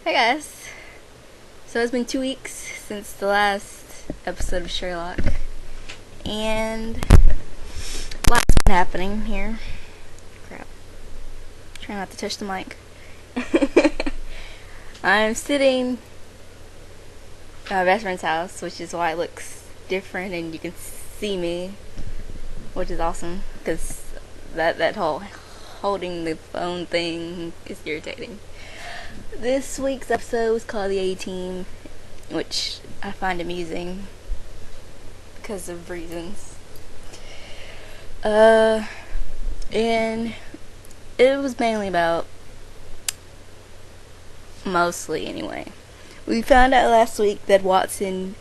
Hi guys. So it's been 2 weeks since the last episode of Sherlock, and lots been happening here. Crap. Trying not to touch the mic. I'm sitting at my best friend's house, which is why it looks different and you can see me, which is awesome because that whole holding the phone thing is irritating. This week's episode is called The A-Team, which I find amusing because of reasons. And it was mainly about, mostly anyway. We found out last week that Watson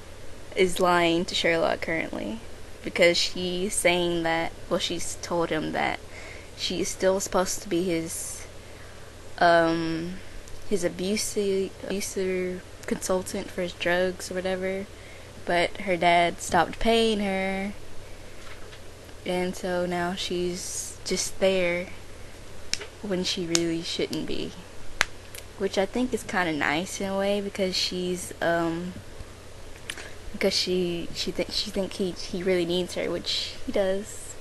is lying to Sherlock currently because she's saying that, well, she's told him that she's still supposed to be his abuser consultant for his drugs or whatever, but her dad stopped paying her, and so now she's just there when she really shouldn't be, which I think is kind of nice in a way because she thinks he really needs her, which he does.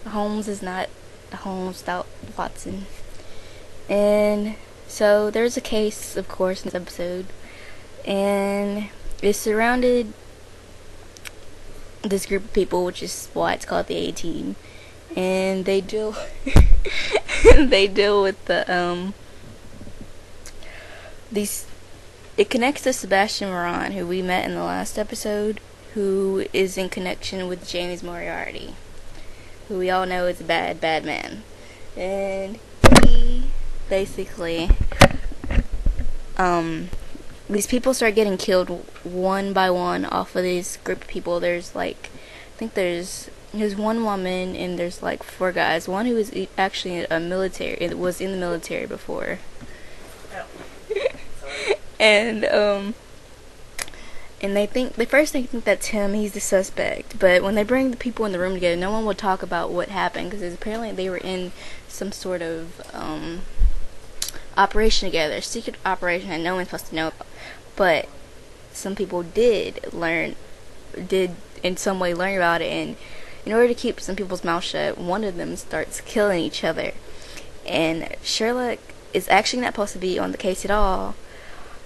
Holmes is not Holmes without Watson. And so there's a case, of course, in this episode, and it surrounded this group of people, which is why it's called the A-Team, and they deal with the these. It connects to Sebastian Moran, who we met in the last episode, who is in connection with James Moriarty, who we all know is a bad man, and he basically, these people start getting killed one by one off of this group of people. There's there's one woman and there's like 4 guys. One who was actually was in the military before. And they first think that's him. He's the suspect. But when they bring the people in the room together, no one will talk about what happened because apparently they were in some sort of operation together, secret operation that no one's supposed to know about. But some people did in some way learn about it, and in order to keep some people's mouths shut, one of them starts killing each other. And Sherlock is actually not supposed to be on the case at all.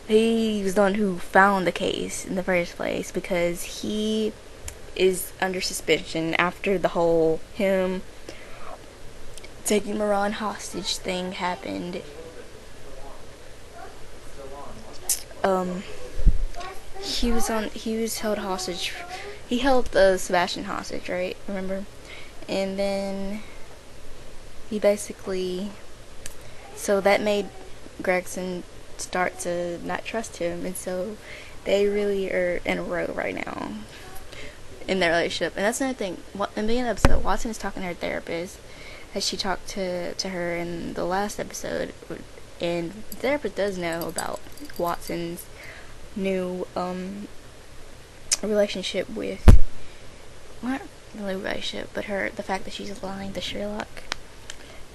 He was the one who found the case in the first place because he is under suspension after the whole him taking Moran hostage thing happened. He was held hostage. He held Sebastian hostage, right? Remember? And then he basically, so that made Gregson start to not trust him, and so they really are in a row right now in their relationship. And that's another thing. In the beginning of the episode, Watson is talking to her therapist, as she talked to her in the last episode, and the therapist does know about Watson's new relationship with, not really relationship, but the fact that she's lying to Sherlock.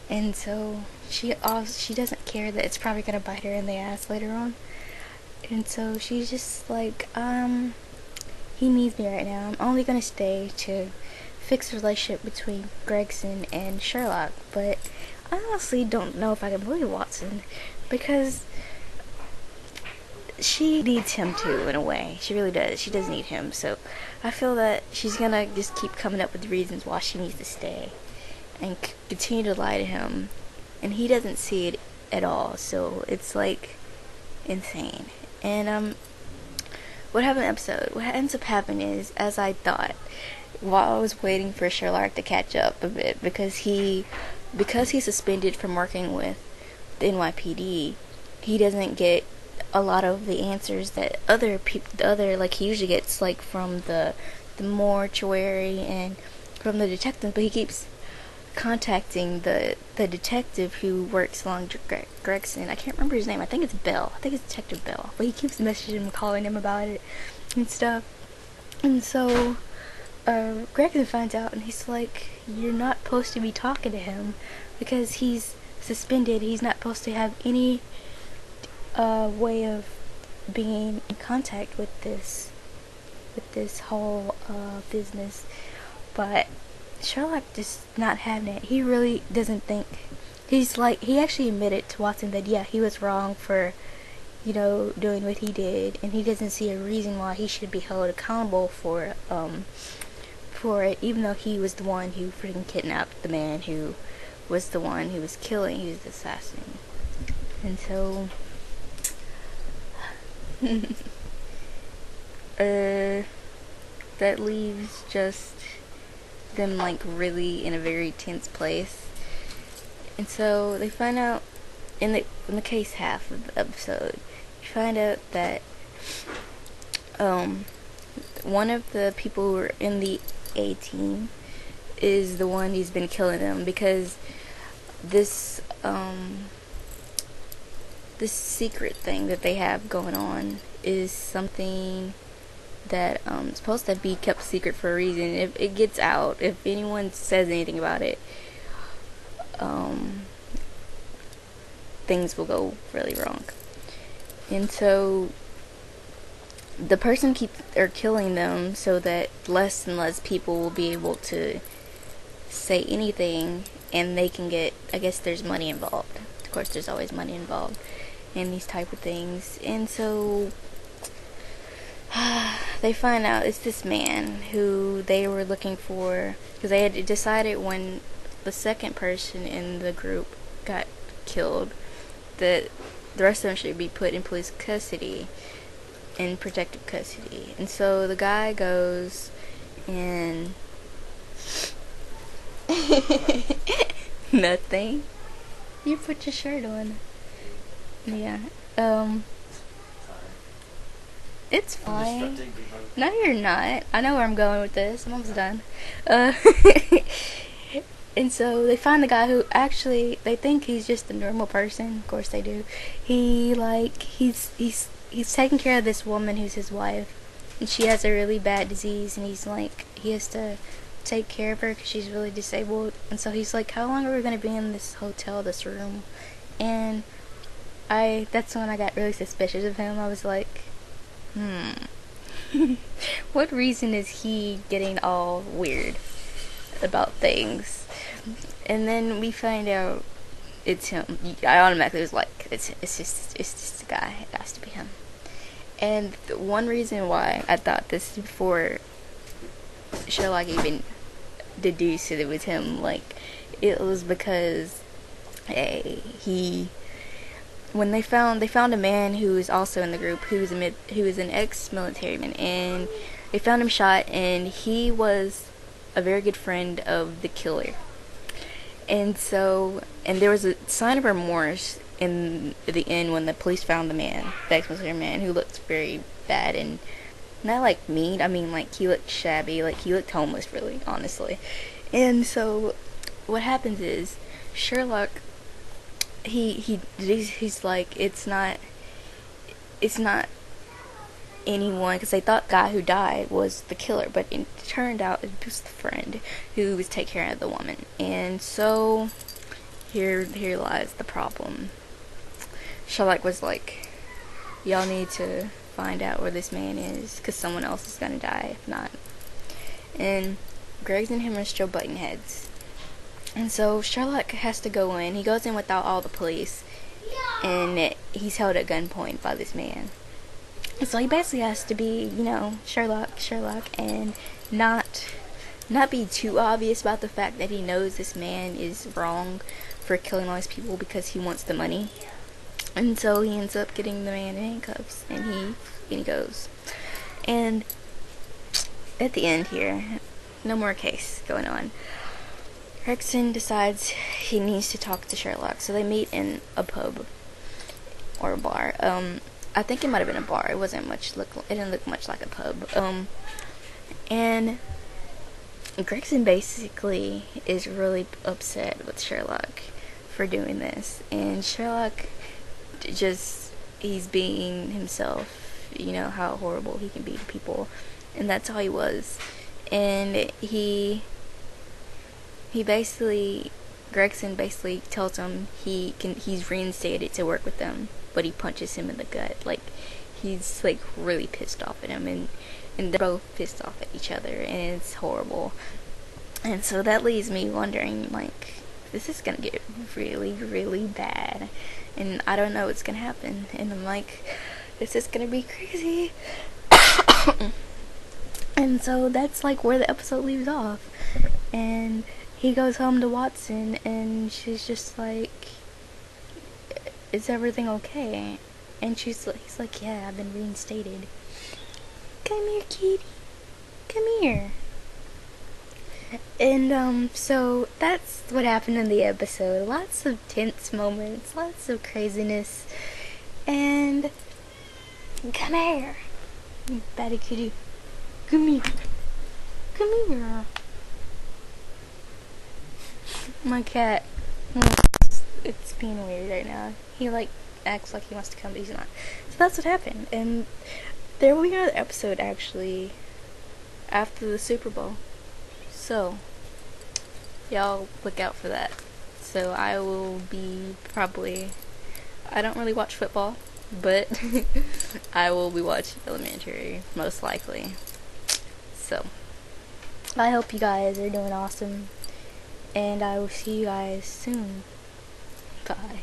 And so she doesn't care that it's probably gonna bite her in the ass later on. And so she's just like, he needs me right now. I'm only gonna stay to fix the relationship between Gregson and Sherlock. But I honestly don't know if I can believe Watson, because she needs him too, in a way. She really does. She does need him. So I feel that she's gonna just keep coming up with reasons why she needs to stay and continue to lie to him, and he doesn't see it at all. So it's like insane. And what happened in the episode? What ends up happening is, as I thought, while I was waiting for Sherlock to catch up a bit, because he's suspended from working with the NYPD, he doesn't get a lot of the answers that other people, like he usually gets, like from the mortuary and from the detective. But he keeps contacting the detective who works along Gregson. I can't remember his name. I think it's Bell. I think it's Detective Bell. But he keeps messaging him, calling him about it and stuff. And so Gregson finds out, and he's like, "You're not supposed to be talking to him because he's suspended. He's not supposed to have any way of being in contact with this whole business, but Sherlock just not having it. He really doesn't think. He actually admitted to Watson that yeah, he was wrong for doing what he did, and he doesn't see a reason why he should be held accountable for it, even though he was the one who freaking kidnapped the man who was the one who was killing. He was the assassin. And so that leaves just them like really in a very tense place. And so they find out in the case half of the episode, you find out that one of the people who are in the A team is the one who's been killing them, because this secret thing that they have going on is something that is supposed to be kept secret for a reason. If it gets out, if anyone says anything about it, things will go really wrong. And so the person keeps killing them so that less and less people will be able to say anything, and they can get, I guess there's money involved. Of course there's always money involved in these type of things. And so they find out it's this man who they were looking for, because they had decided when the second person in the group got killed that the rest of them should be put in police custody, in protective custody. And so the guy goes and nothing. You put your shirt on. Yeah. It's fine. No, you're not. I know where I'm going with this. I'm almost done. And so they find the guy who actually, they think he's just a normal person. Of course they do. He's taking care of this woman who's his wife, and she has a really bad disease, and he has to take care of her because she's really disabled. And so he's like, how long are we going to be in this hotel, this room? And that's when I got really suspicious of him. I was like, what reason is he getting all weird about things? And then we find out it's him. I automatically was like, it's just a guy. It has to be him. And the one reason why I thought this before Sherlock even deduced that it was him, like, it was because when they found a man who was also in the group, who was an ex-military man, and they found him shot, and he was a very good friend of the killer. And there was a sign of remorse in the end when the police found the ex-military man, who looked very bad, and not like mean, I mean like he looked shabby, like he looked homeless, really, honestly. And so what happens is Sherlock, he's like, it's not anyone, because they thought the guy who died was the killer, but it turned out it was the friend who was taking care of the woman. And so here lies the problem. Sherlock was like, y'all need to find out where this man is, because someone else is gonna die if not. And Gregson and him are still butting heads. And so Sherlock has to go in. He goes in without all the police, and he's held at gunpoint by this man. And so he basically has to be, Sherlock, and not be too obvious about the fact that he knows this man is wrong for killing all these people because he wants the money. And so he ends up getting the man in handcuffs, and he goes. And at the end here, no more case going on. Gregson decides he needs to talk to Sherlock, so they meet in a pub or a bar. I think it might have been a bar. It didn't look much like a pub. And Gregson basically is really upset with Sherlock for doing this, and Sherlock he's being himself. You know how horrible he can be to people, and that's how he was. And he basically Gregson basically tells him he's reinstated to work with them, but he punches him in the gut. Like, he's like really pissed off at him, and they're both pissed off at each other, and it's horrible. And so that leaves me wondering, like, this is gonna get really, really bad, and I don't know what's gonna happen. And I'm like, this is gonna be crazy. And so that's like where the episode leaves off. And he goes home to Watson, and she's just like, "Is everything okay?" And he's like, "Yeah, I've been reinstated." Come here, kitty. Come here. And so that's what happened in the episode. Lots of tense moments, lots of craziness, and come here, you batty kitty. Come here. Come here. My cat, it's being weird right now. He like acts like he wants to come, but he's not. So that's what happened, and there will be another episode actually after the Super Bowl. So y'all look out for that. So I will be probably, I don't really watch football, but I will be watching Elementary most likely. So I hope you guys are doing awesome, and I will see you guys soon. Bye.